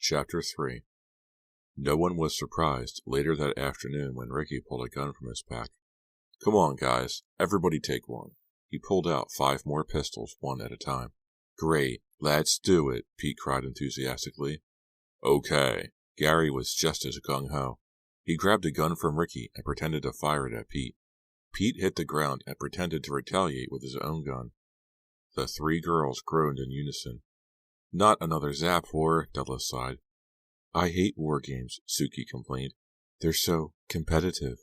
Chapter 3. No one was surprised later that afternoon when Ricky pulled a gun from his pack. Come on, guys, everybody take one. He pulled out 5 more pistols, one at a time. Great, let's do it, Pete cried enthusiastically. Okay. Gary was just as gung-ho. He grabbed a gun from Ricky and pretended to fire it at Pete. Pete hit the ground and pretended to retaliate with his own gun. The 3 girls groaned in unison. Not another Zap war, Della sighed. I hate war games, Suki complained. They're so competitive.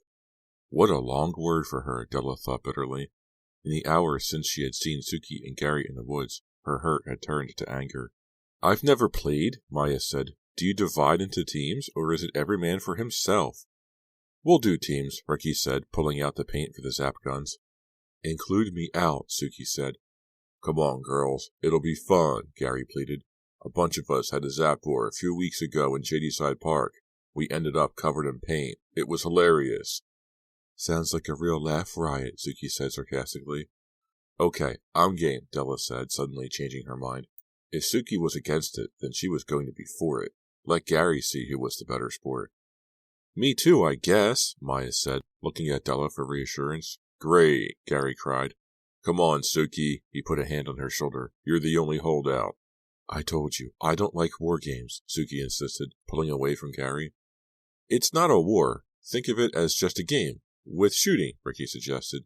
What a long word for her, Della thought bitterly. In the hours since she had seen Suki and Gary in the woods, her hurt had turned to anger. I've never played, Maya said. Do you divide into teams, or is it every man for himself? We'll do teams, Ricky said, pulling out the paint for the Zap guns. Include me out, Suki said. Come on, girls. It'll be fun, Gary pleaded. A bunch of us had a Zap war a few weeks ago in Shadyside Park. We ended up covered in paint. It was hilarious. Sounds like a real laugh riot, Suki said sarcastically. Okay, I'm game, Della said, suddenly changing her mind. If Suki was against it, then she was going to be for it. Let Gary see who was the better sport. Me too, I guess, Maya said, looking at Della for reassurance. Great, Gary cried. Come on, Suki. He put a hand on her shoulder. You're the only holdout. I told you, I don't like war games, Suki insisted, pulling away from Gary. It's not a war. Think of it as just a game. With shooting, Ricky suggested.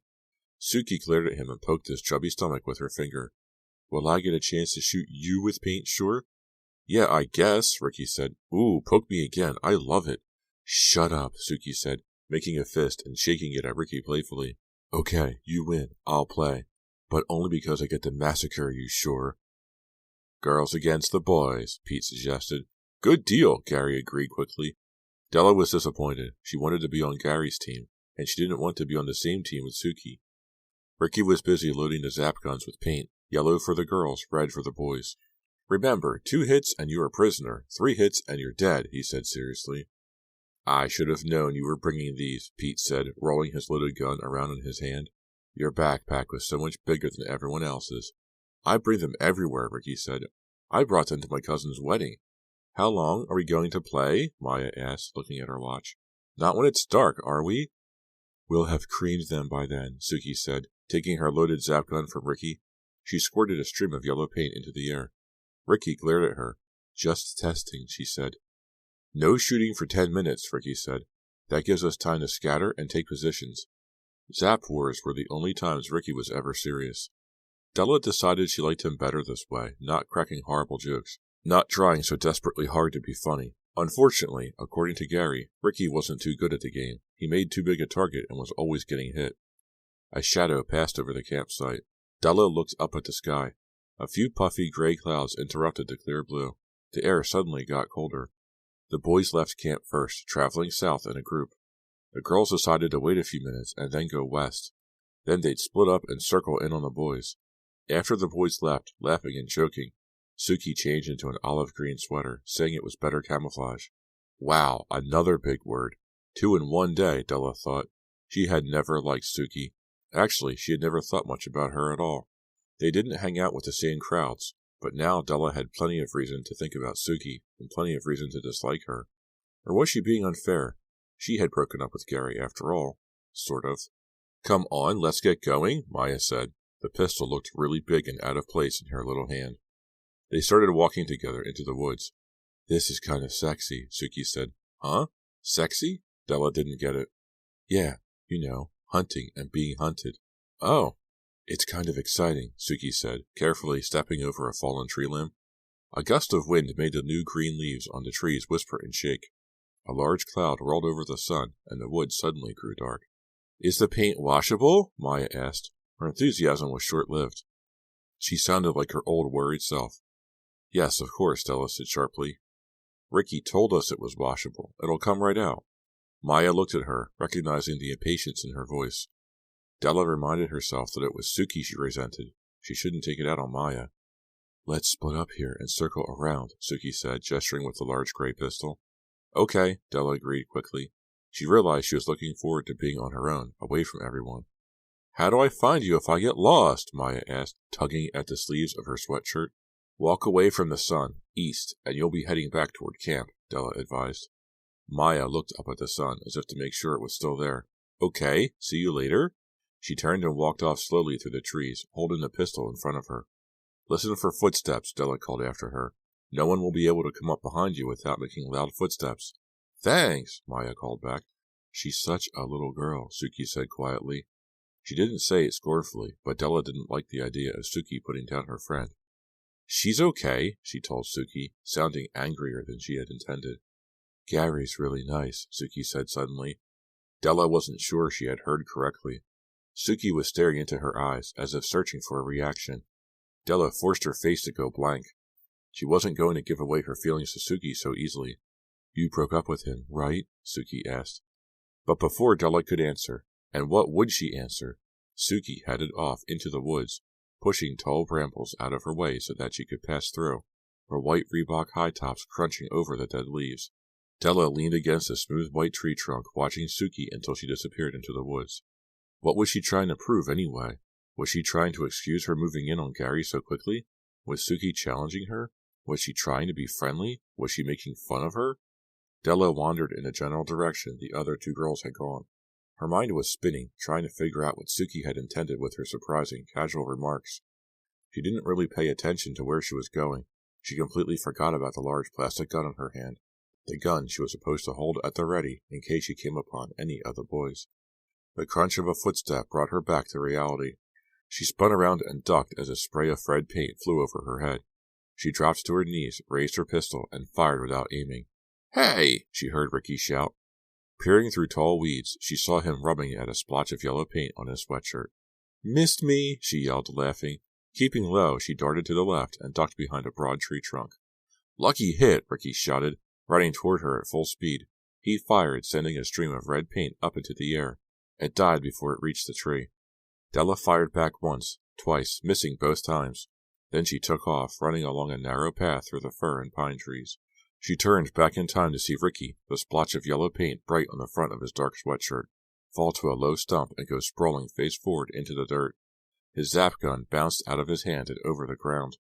Suki glared at him and poked his chubby stomach with her finger. Will I get a chance to shoot you with paint, sure? Yeah, I guess, Ricky said. Ooh, poke me again. I love it. Shut up, Suki said, making a fist and shaking it at Ricky playfully. Okay, you win. I'll play. But only because I get to massacre you, sure. Girls against the boys, Pete suggested. Good deal, Gary agreed quickly. Della was disappointed. She wanted to be on Gary's team, and she didn't want to be on the same team with Suki. Ricky was busy loading the Zap guns with paint, yellow for the girls, red for the boys. Remember, 2 hits and you're a prisoner, 3 hits and you're dead, he said seriously. I should have known you were bringing these, Pete said, rolling his loaded gun around in his hand. Your backpack was so much bigger than everyone else's. I bring them everywhere, Ricky said. I brought them to my cousin's wedding. How long are we going to play? Maya asked, looking at her watch. Not when it's dark, are we? We'll have creamed them by then, Suki said, taking her loaded Zap gun from Ricky. She squirted a stream of yellow paint into the air. Ricky glared at her. Just testing, she said. No shooting for 10 minutes, Ricky said. That gives us time to scatter and take positions. Zap wars were the only times Ricky was ever serious. Della decided she liked him better this way, not cracking horrible jokes, not trying so desperately hard to be funny. Unfortunately, according to Gary, Ricky wasn't too good at the game. He made too big a target and was always getting hit. A shadow passed over the campsite. Della looked up at the sky. A few puffy gray clouds interrupted the clear blue. The air suddenly got colder. The boys left camp first, traveling south in a group. The girls decided to wait a few minutes and then go west. Then they'd split up and circle in on the boys. After the boys left, laughing and joking, Suki changed into an olive green sweater, saying it was better camouflage. Wow, another big word. 2 in one day, Della thought. She had never liked Suki. Actually, she had never thought much about her at all. They didn't hang out with the same crowds, but now Della had plenty of reason to think about Suki and plenty of reason to dislike her. Or was she being unfair? She had broken up with Gary after all. Sort of. Come on, let's get going, Maya said. The pistol looked really big and out of place in her little hand. They started walking together into the woods. This is kind of sexy, Suki said. Huh? Sexy? Della didn't get it. Yeah, you know, hunting and being hunted. Oh. It's kind of exciting, Suki said, carefully stepping over a fallen tree limb. A gust of wind made the new green leaves on the trees whisper and shake. A large cloud rolled over the sun, and the woods suddenly grew dark. Is the paint washable? Maya asked. Her enthusiasm was short-lived. She sounded like her old worried self. Yes, of course, Della said sharply. Ricky told us it was washable. It'll come right out. Maya looked at her, recognizing the impatience in her voice. Della reminded herself that it was Suki she resented. She shouldn't take it out on Maya. Let's split up here and circle around, Suki said, gesturing with the large gray pistol. Okay, Della agreed quickly. She realized she was looking forward to being on her own, away from everyone. How do I find you if I get lost? Maya asked, tugging at the sleeves of her sweatshirt. Walk away from the sun, east, and you'll be heading back toward camp, Della advised. Maya looked up at the sun as if to make sure it was still there. Okay, see you later. She turned and walked off slowly through the trees, holding the pistol in front of her. Listen for footsteps, Della called after her. No one will be able to come up behind you without making loud footsteps. Thanks, Maya called back. She's such a little girl, Suki said quietly. She didn't say it scornfully, but Della didn't like the idea of Suki putting down her friend. She's okay, she told Suki, sounding angrier than she had intended. Gary's really nice, Suki said suddenly. Della wasn't sure she had heard correctly. Suki was staring into her eyes, as if searching for a reaction. Della forced her face to go blank. She wasn't going to give away her feelings to Suki so easily. You broke up with him, right? Suki asked. But before Della could answer, and what would she answer, Suki headed off into the woods, pushing tall brambles out of her way so that she could pass through, her white Reebok high tops crunching over the dead leaves. Della leaned against a smooth white tree trunk, watching Suki until she disappeared into the woods. What was she trying to prove, anyway? Was she trying to excuse her moving in on Gary so quickly? Was Suki challenging her? Was she trying to be friendly? Was she making fun of her? Della wandered in the general direction the other two girls had gone. Her mind was spinning, trying to figure out what Suki had intended with her surprising, casual remarks. She didn't really pay attention to where she was going. She completely forgot about the large plastic gun in her hand, the gun she was supposed to hold at the ready in case she came upon any of the boys. The crunch of a footstep brought her back to reality. She spun around and ducked as a spray of red paint flew over her head. She dropped to her knees, raised her pistol, and fired without aiming. Hey! She heard Ricky shout. Peering through tall weeds, she saw him rubbing at a splotch of yellow paint on his sweatshirt. Missed me! She yelled, laughing. Keeping low, she darted to the left and ducked behind a broad tree trunk. Lucky hit! Ricky shouted, running toward her at full speed. He fired, sending a stream of red paint up into the air. It died before it reached the tree. Della fired back once, twice, missing both times. Then she took off, running along a narrow path through the fir and pine trees. She turned back in time to see Ricky, the splotch of yellow paint bright on the front of his dark sweatshirt, fall to a low stump and go sprawling face forward into the dirt. His zap gun bounced out of his hand and over the ground.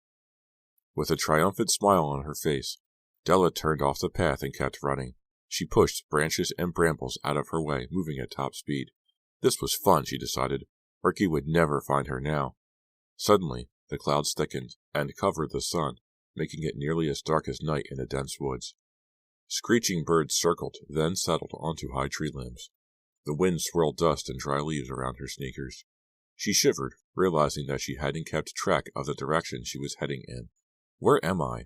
With a triumphant smile on her face, Della turned off the path and kept running. She pushed branches and brambles out of her way, moving at top speed. This was fun, she decided. Ricky would never find her now. Suddenly, the clouds thickened and covered the sun, making it nearly as dark as night in the dense woods. Screeching birds circled, then settled onto high tree limbs. The wind swirled dust and dry leaves around her sneakers. She shivered, realizing that she hadn't kept track of the direction she was heading in. Where am I?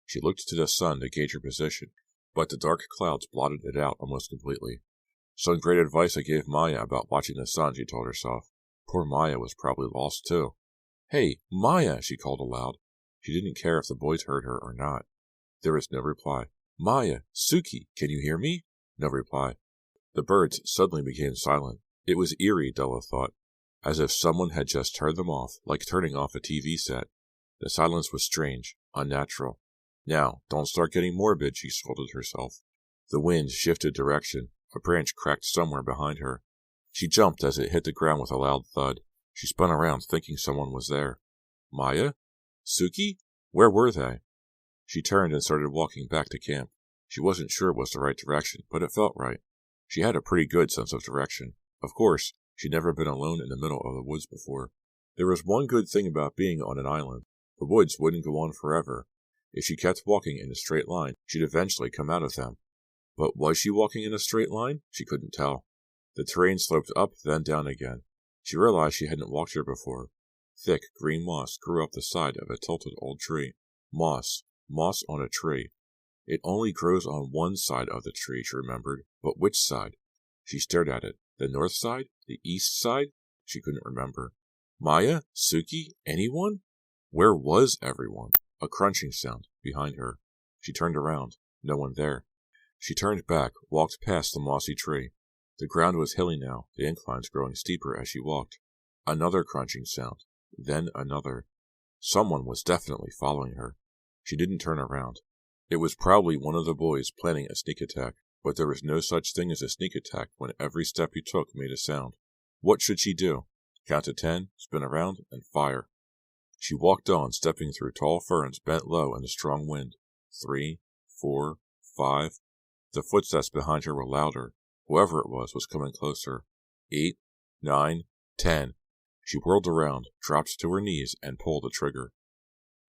She looked to the sun to gauge her position, but the dark clouds blotted it out almost completely. Some great advice I gave Maya about watching the sun, she told herself. Poor Maya was probably lost, too. Hey, Maya, she called aloud. She didn't care if the boys heard her or not. There was no reply. Maya, Suki, can you hear me? No reply. The birds suddenly became silent. It was eerie, Della thought, as if someone had just turned them off, like turning off a TV set. The silence was strange, unnatural. Now, don't start getting morbid, she scolded herself. The wind shifted direction. A branch cracked somewhere behind her. She jumped as it hit the ground with a loud thud. She spun around, thinking someone was there. Maya? Suki? Where were they? She turned and started walking back to camp. She wasn't sure it was the right direction, but it felt right. She had a pretty good sense of direction. Of course, she'd never been alone in the middle of the woods before. There was one good thing about being on an island. The woods wouldn't go on forever. If she kept walking in a straight line, she'd eventually come out of them. But was she walking in a straight line? She couldn't tell. The terrain sloped up, then down again. She realized she hadn't walked here before. Thick green moss grew up the side of a tilted old tree. Moss on a tree. It only grows on one side of the tree, she remembered. But which side? She stared at it. The north side? The east side? She couldn't remember. Maya? Suki? Anyone? Where was everyone? A crunching sound behind her. She turned around. No one there. She turned back, walked past the mossy tree. The ground was hilly now, the inclines growing steeper as she walked. Another crunching sound. Then another. Someone was definitely following her. She didn't turn around. It was probably one of the boys planning a sneak attack, but there was no such thing as a sneak attack when every step you took made a sound. What should she do? Count to 10, spin around, and fire. She walked on, stepping through tall ferns bent low in a strong wind. 3, 4, 5. The footsteps behind her were louder. Whoever it was coming closer. 8, 9, 10. She whirled around, dropped to her knees, and pulled the trigger.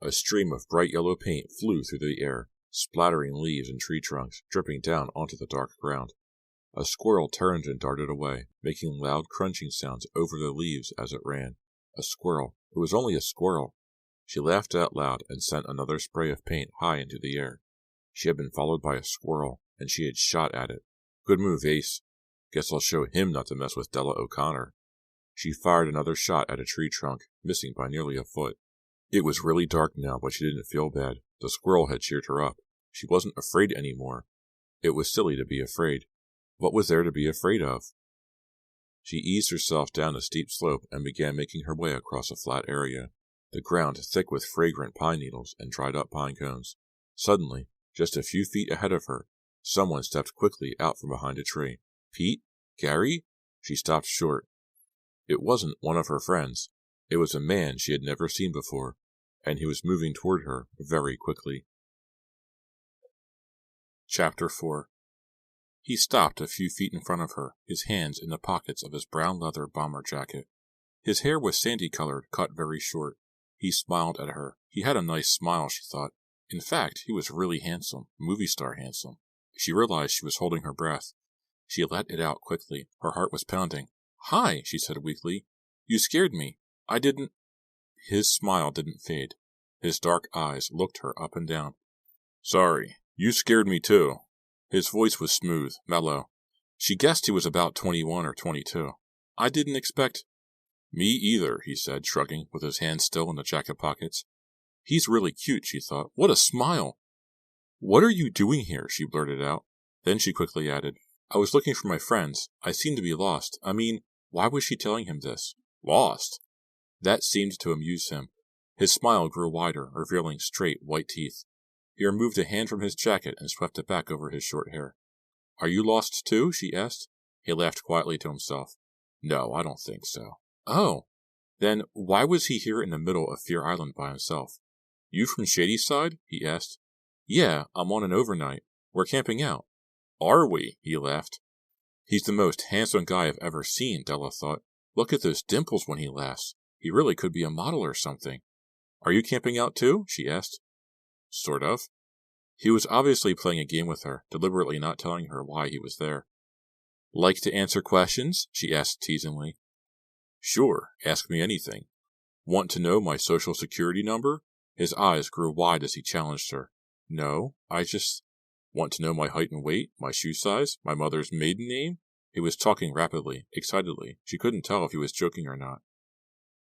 A stream of bright yellow paint flew through the air, splattering leaves and tree trunks, dripping down onto the dark ground. A squirrel turned and darted away, making loud crunching sounds over the leaves as it ran. A squirrel. It was only a squirrel. She laughed out loud and sent another spray of paint high into the air. She had been followed by a squirrel, and she had shot at it. Good move, Ace. Guess I'll show him not to mess with Della O'Connor. She fired another shot at a tree trunk, missing by nearly a foot. It was really dark now, but she didn't feel bad. The squirrel had cheered her up. She wasn't afraid anymore. It was silly to be afraid. What was there to be afraid of? She eased herself down a steep slope and began making her way across a flat area, the ground thick with fragrant pine needles and dried-up pine cones. Suddenly, just a few feet ahead of her, someone stepped quickly out from behind a tree. Pete? Gary? She stopped short. It wasn't one of her friends. It was a man she had never seen before, and he was moving toward her very quickly. Chapter 4. He stopped a few feet in front of her, his hands in the pockets of his brown leather bomber jacket. His hair was sandy-colored, cut very short. He smiled at her. He had a nice smile, she thought. In fact, he was really handsome, movie star handsome. She realized she was holding her breath. She let it out quickly. Her heart was pounding. "Hi," she said weakly. "You scared me. I didn't—" His smile didn't fade. His dark eyes looked her up and down. "Sorry, you scared me too." His voice was smooth, mellow. She guessed he was about 21 or 22. "I didn't expect—" "Me either," he said, shrugging, with his hands still in the jacket pockets. "He's really cute," she thought. "What a smile!" "What are you doing here?" she blurted out. Then she quickly added, "I was looking for my friends. I seem to be lost. I mean, why was she telling him this? Lost?" That seemed to amuse him. His smile grew wider, revealing straight, white teeth. He removed a hand from his jacket and swept it back over his short hair. "Are you lost too?" she asked. He laughed quietly to himself. "No, I don't think so." "Oh. Then why was he here in the middle of Fear Island by himself?" "You from Shadyside?" he asked. "Yeah, I'm on an overnight. We're camping out." "Are we?" he laughed. He's the most handsome guy I've ever seen, Della thought. Look at those dimples when he laughs. He really could be a model or something. "Are you camping out too?" she asked. "Sort of." He was obviously playing a game with her, deliberately not telling her why he was there. "Like to answer questions?" she asked teasingly. "Sure, ask me anything." "Want to know my social security number?" His eyes grew wide as he challenged her. "No, I just—" "Want to know my height and weight, my shoe size, my mother's maiden name?" He was talking rapidly, excitedly. She couldn't tell if he was joking or not.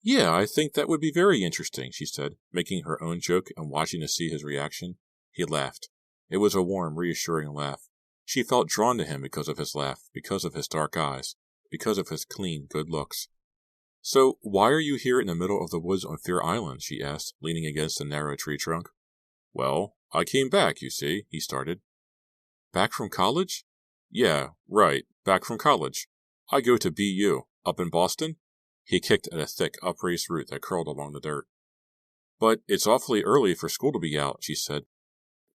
"Yeah, I think that would be very interesting," she said, making her own joke and watching to see his reaction. He laughed. It was a warm, reassuring laugh. She felt drawn to him because of his laugh, because of his dark eyes, because of his clean, good looks. "So, why are you here in the middle of the woods on Fear Island?" she asked, leaning against a narrow tree trunk. "Well, I came back, you see," he started. "Back from college?" "Yeah, right, back from college. I go to BU, up in Boston." He kicked at a thick, upraised root that curled along the dirt. "But it's awfully early for school to be out," she said.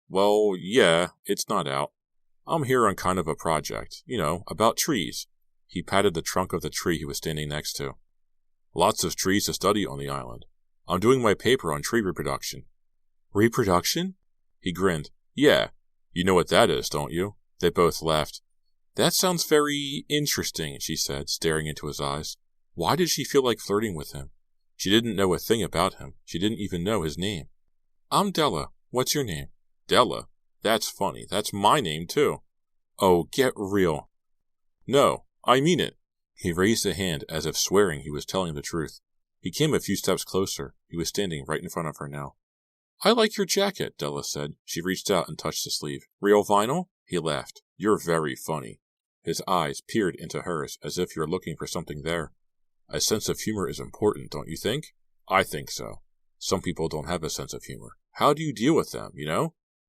"Well, yeah, it's not out. I'm here on kind of a project, about trees." He patted the trunk of the tree he was standing next to. "Lots of trees to study on the island. I'm doing my paper on tree reproduction." "Reproduction?" He grinned. "Yeah, you know what that is, don't you?" They both laughed. "That sounds very interesting," she said, staring into his eyes. Why did she feel like flirting with him? She didn't know a thing about him. She didn't even know his name. "I'm Della. What's your name?" "Della? That's funny. That's my name, too." "Oh, get real." "No, I mean it." He raised a hand as if swearing he was telling the truth. He came a few steps closer. He was standing right in front of her now. "I like your jacket," Della said. She reached out and touched the sleeve. "Real vinyl?" He laughed. "You're very funny." His eyes peered into hers as if you were looking for something there. A sense of humor is important, don't you think? I think so. Some people don't have a sense of humor. How do you deal with them,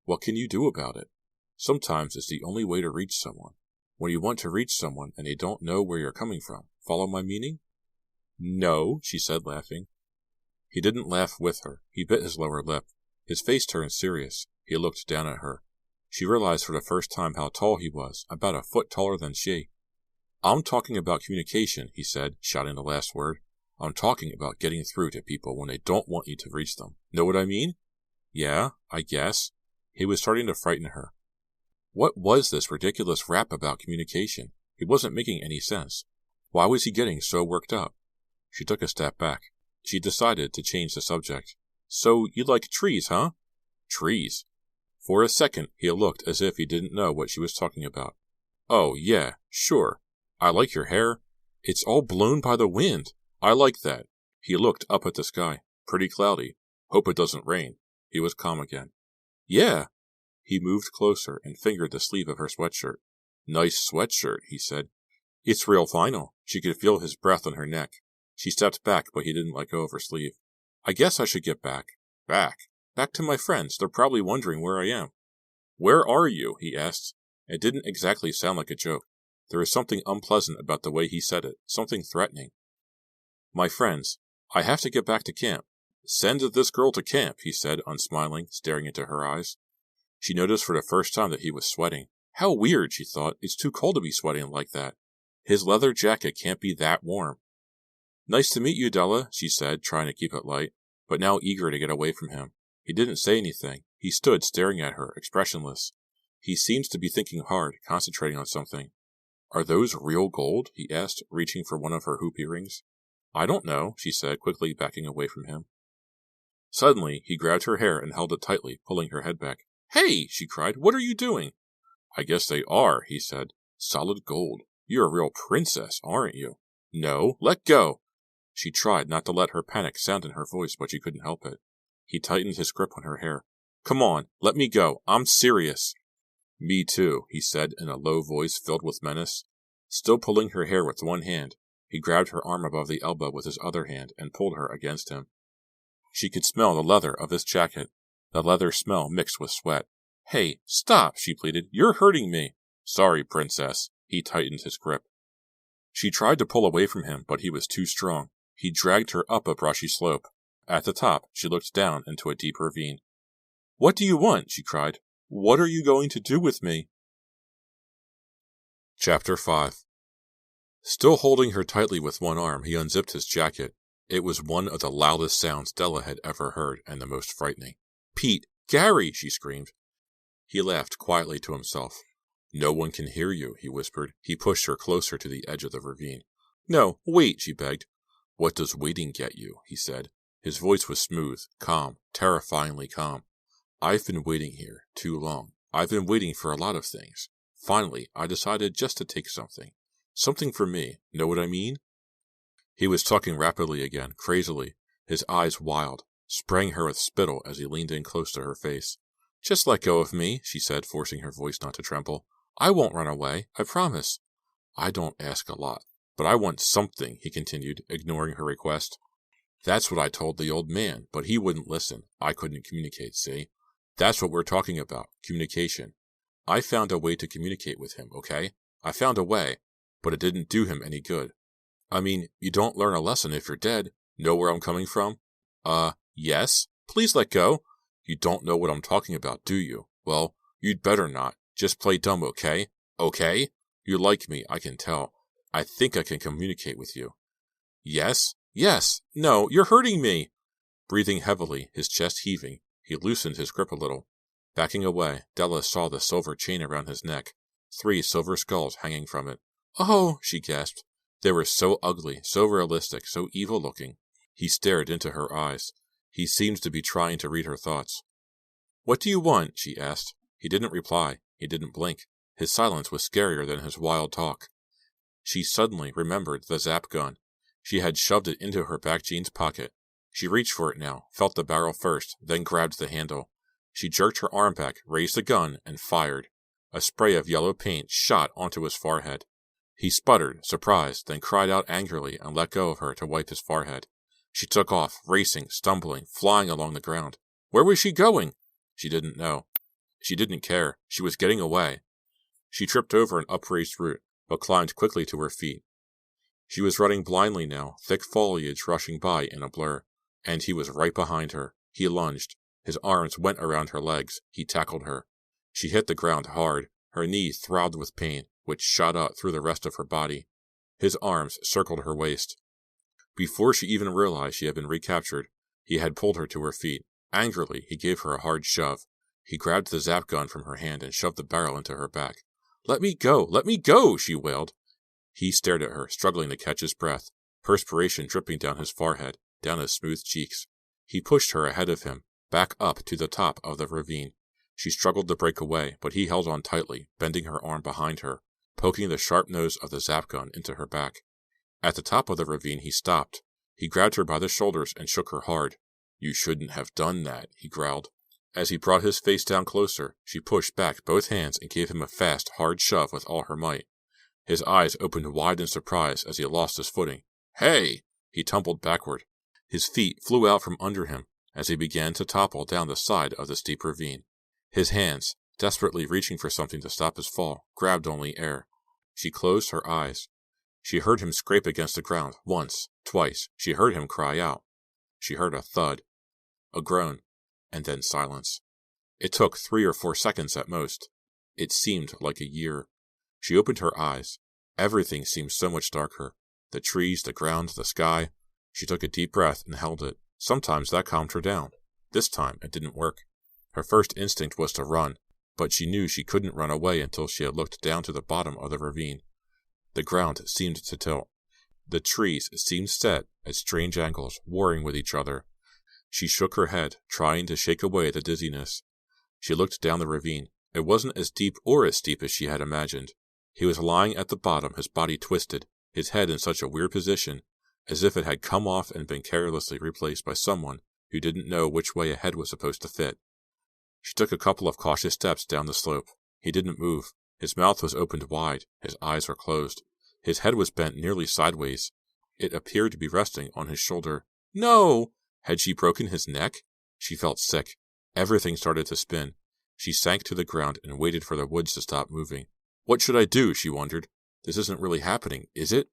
What can you do about it? Sometimes it's the only way to reach someone. When you want to reach someone and they don't know where you're coming from. Follow my meaning? "No," she said, laughing. He didn't laugh with her. He bit his lower lip. His face turned serious. He looked down at her. She realized for the first time how tall he was, about a foot taller than she. "I'm talking about communication," he said, shouting the last word. "I'm talking about getting through to people when they don't want you to reach them. Know what I mean?" "Yeah, I guess." He was starting to frighten her. What was this ridiculous rap about communication? It wasn't making any sense. Why was he getting so worked up? She took a step back. She decided to change the subject. "So you like trees, huh?" "Trees?" For a second, he looked as if he didn't know what she was talking about. "Oh, yeah, sure. I like your hair. It's all blown by the wind. I like that." He looked up at the sky. "Pretty cloudy. Hope it doesn't rain." He was calm again. "Yeah." He moved closer and fingered the sleeve of her sweatshirt. "Nice sweatshirt," he said. "It's real final." She could feel his breath on her neck. She stepped back, but he didn't let go of her sleeve. "I guess I should get back." "Back?" "Back to my friends. They're probably wondering where I am." "Where are you?" he asked. It didn't exactly sound like a joke. There was something unpleasant about the way he said it, something threatening. "My friends. I have to get back to camp." "Send this girl to camp," he said, unsmiling, staring into her eyes. She noticed for the first time that he was sweating. How weird, she thought. It's too cold to be sweating like that. His leather jacket can't be that warm. "Nice to meet you, Della," she said, trying to keep it light, but now eager to get away from him. He didn't say anything. He stood staring at her, expressionless. He seemed to be thinking hard, concentrating on something. "Are those real gold?" he asked, reaching for one of her hoop earrings. "I don't know," she said, quickly backing away from him. Suddenly, he grabbed her hair and held it tightly, pulling her head back. "Hey!" she cried. "What are you doing?" "I guess they are," he said. "Solid gold. You're a real princess, aren't you?" "No, let go." She tried not to let her panic sound in her voice, but she couldn't help it. He tightened his grip on her hair. "Come on, let me go. I'm serious." "Me too," he said in a low voice filled with menace. Still pulling her hair with one hand, he grabbed her arm above the elbow with his other hand and pulled her against him. She could smell the leather of his jacket, the leather smell mixed with sweat. "Hey, stop," she pleaded. "You're hurting me." "Sorry, princess." He tightened his grip. She tried to pull away from him, but he was too strong. He dragged her up a brushy slope. At the top, she looked down into a deep ravine. "What do you want?" she cried. "What are you going to do with me?" Chapter 5. Still holding her tightly with one arm, he unzipped his jacket. It was one of the loudest sounds Della had ever heard, and the most frightening. "Pete! Gary!" she screamed. He laughed quietly to himself. "No one can hear you," he whispered. He pushed her closer to the edge of the ravine. "No, wait," she begged. "What does waiting get you?" he said. His voice was smooth, calm, terrifyingly calm. "I've been waiting here too long. I've been waiting for a lot of things. Finally, I decided just to take something. Something for me. Know what I mean?" He was talking rapidly again, crazily, his eyes wild, spraying her with spittle as he leaned in close to her face. "Just let go of me," she said, forcing her voice not to tremble. "I won't run away, I promise." "I don't ask a lot, but I want something," he continued, ignoring her request. "That's what I told the old man, but he wouldn't listen. I couldn't communicate, see? That's what we're talking about, communication. I found a way to communicate with him, okay? I found a way, but it didn't do him any good. I mean, you don't learn a lesson if you're dead. Know where I'm coming from?" Yes? Please let go." "You don't know what I'm talking about, do you? Well, you'd better not. Just play dumb, okay? Okay? You like me, I can tell. I think I can communicate with you." "Yes? Yes! No, you're hurting me!" Breathing heavily, his chest heaving, he loosened his grip a little. Backing away, Della saw the silver chain around his neck, 3 silver skulls hanging from it. "Oh!" she gasped. They were so ugly, so realistic, so evil-looking. He stared into her eyes. He seemed to be trying to read her thoughts. "What do you want?" she asked. He didn't reply. He didn't blink. His silence was scarier than his wild talk. She suddenly remembered the Zap gun. She had shoved it into her back jeans pocket. She reached for it now, felt the barrel first, then grabbed the handle. She jerked her arm back, raised the gun, and fired. A spray of yellow paint shot onto his forehead. He sputtered, surprised, then cried out angrily and let go of her to wipe his forehead. She took off, racing, stumbling, flying along the ground. Where was she going? She didn't know. She didn't care. She was getting away. She tripped over an upraised root, but climbed quickly to her feet. She was running blindly now, thick foliage rushing by in a blur. and he was right behind her. He lunged. His arms went around her legs. He tackled her. She hit the ground hard. Her knee throbbed with pain, which shot up through the rest of her body. His arms circled her waist. Before she even realized she had been recaptured, he had pulled her to her feet. Angrily, he gave her a hard shove. He grabbed the zap gun from her hand and shoved the barrel into her back. "Let me go! Let me go!" she wailed. He stared at her, struggling to catch his breath, perspiration dripping down his forehead, down his smooth cheeks. He pushed her ahead of him, back up to the top of the ravine. She struggled to break away, but he held on tightly, bending her arm behind her, poking the sharp nose of the zap gun into her back. At the top of the ravine, he stopped. He grabbed her by the shoulders and shook her hard. "You shouldn't have done that," he growled. As he brought his face down closer, she pushed back both hands and gave him a fast, hard shove with all her might. His eyes opened wide in surprise as he lost his footing. "Hey!" He tumbled backward. His feet flew out from under him as he began to topple down the side of the steep ravine. His hands, desperately reaching for something to stop his fall, grabbed only air. She closed her eyes. She heard him scrape against the ground, once, twice. She heard him cry out. She heard a thud, a groan, and then silence. It took 3 or 4 seconds at most. It seemed like a year. She opened her eyes. Everything seemed so much darker. The trees, the ground, the sky. She took a deep breath and held it. Sometimes that calmed her down. This time it didn't work. Her first instinct was to run, but she knew she couldn't run away until she had looked down to the bottom of the ravine. The ground seemed to tilt. The trees seemed set at strange angles, warring with each other. She shook her head, trying to shake away the dizziness. She looked down the ravine. It wasn't as deep or as steep as she had imagined. He was lying at the bottom, his body twisted, his head in such a weird position, as if it had come off and been carelessly replaced by someone who didn't know which way a head was supposed to fit. She took a couple of cautious steps down the slope. He didn't move. His mouth was opened wide. His eyes were closed. His head was bent nearly sideways. It appeared to be resting on his shoulder. No! Had she broken his neck? She felt sick. Everything started to spin. She sank to the ground and waited for the woods to stop moving. What should I do? She wondered. This isn't really happening, is it?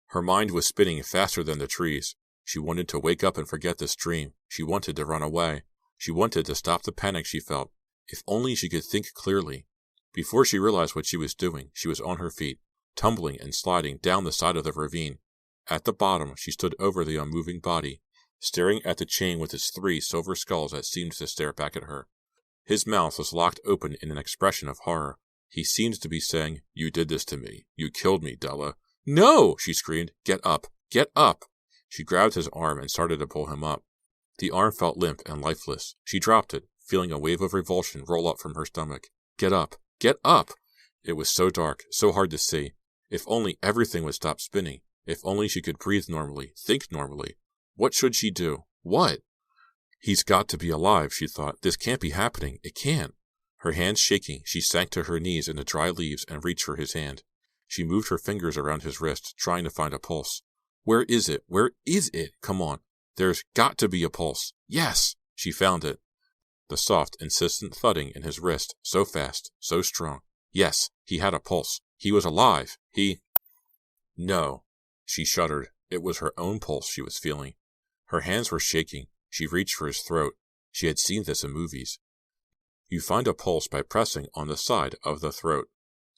Her mind was spinning faster than the trees. She wanted to wake up and forget this dream. She wanted to run away. She wanted to stop the panic she felt. If only she could think clearly. Before she realized what she was doing, she was on her feet, tumbling and sliding down the side of the ravine. At the bottom, she stood over the unmoving body, staring at the chain with its 3 silver skulls that seemed to stare back at her. His mouth was locked open in an expression of horror. He seemed to be saying, "You did this to me. You killed me, Della." "No!" she screamed. "Get up! Get up!" She grabbed his arm and started to pull him up. The arm felt limp and lifeless. She dropped it, feeling a wave of revulsion roll up from her stomach. Get up! Get up! It was so dark, so hard to see. If only everything would stop spinning. If only she could breathe normally, think normally. What should she do? What? He's got to be alive, she thought. This can't be happening. It can't. Her hands shaking, she sank to her knees in the dry leaves and reached for his hand. She moved her fingers around his wrist, trying to find a pulse. Where is it? Where is it? Come on. There's got to be a pulse. Yes! She found it. The soft, insistent thudding in his wrist, so fast, so strong. Yes, he had a pulse. He was alive. No. She shuddered. It was her own pulse she was feeling. Her hands were shaking. She reached for his throat. She had seen this in movies. You find a pulse by pressing on the side of the throat.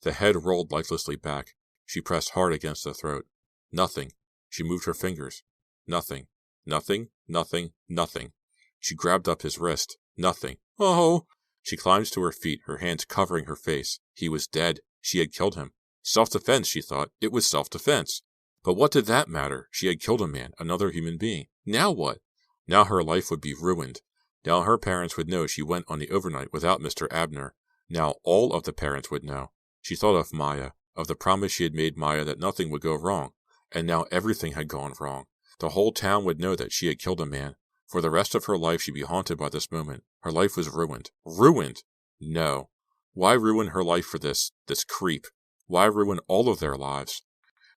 The head rolled lifelessly back. She pressed hard against the throat. Nothing. She moved her fingers. Nothing. Nothing. Nothing. Nothing. She grabbed up his wrist. Nothing. Oh! She climbed to her feet, her hands covering her face. He was dead. She had killed him. Self-defense, she thought. It was self-defense. But what did that matter? She had killed a man, another human being. Now what? Now her life would be ruined. Now her parents would know she went on the overnight without Mr. Abner. Now all of the parents would know. She thought of Maya, of the promise she had made Maya that nothing would go wrong. And now everything had gone wrong. The whole town would know that she had killed a man. For the rest of her life she'd be haunted by this moment. Her life was ruined. Ruined! No. Why ruin her life for this creep? Why ruin all of their lives?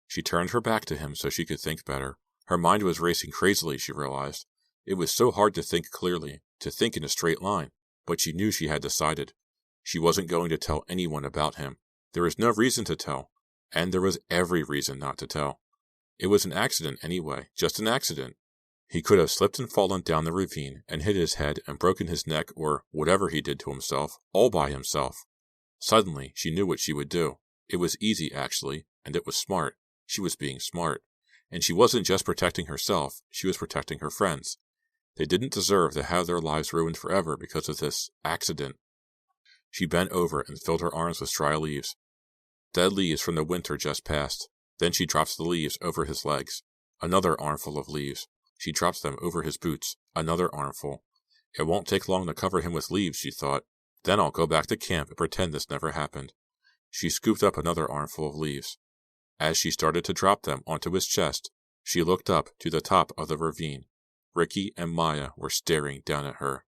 She turned her back to him so she could think better. Her mind was racing crazily, she realized. It was so hard to think clearly, to think in a straight line, but she knew she had decided. She wasn't going to tell anyone about him. There was no reason to tell, and there was every reason not to tell. It was an accident anyway, just an accident. He could have slipped and fallen down the ravine and hit his head and broken his neck or whatever he did to himself, all by himself. Suddenly, she knew what she would do. It was easy, actually, and it was smart. She was being smart. And she wasn't just protecting herself, she was protecting her friends. They didn't deserve to have their lives ruined forever because of this accident. She bent over and filled her arms with dry leaves. Dead leaves from the winter just passed. Then she drops the leaves over his legs. Another armful of leaves. She drops them over his boots. Another armful. It won't take long to cover him with leaves, she thought. Then I'll go back to camp and pretend this never happened. She scooped up another armful of leaves. As she started to drop them onto his chest, she looked up to the top of the ravine. Ricky and Maya were staring down at her.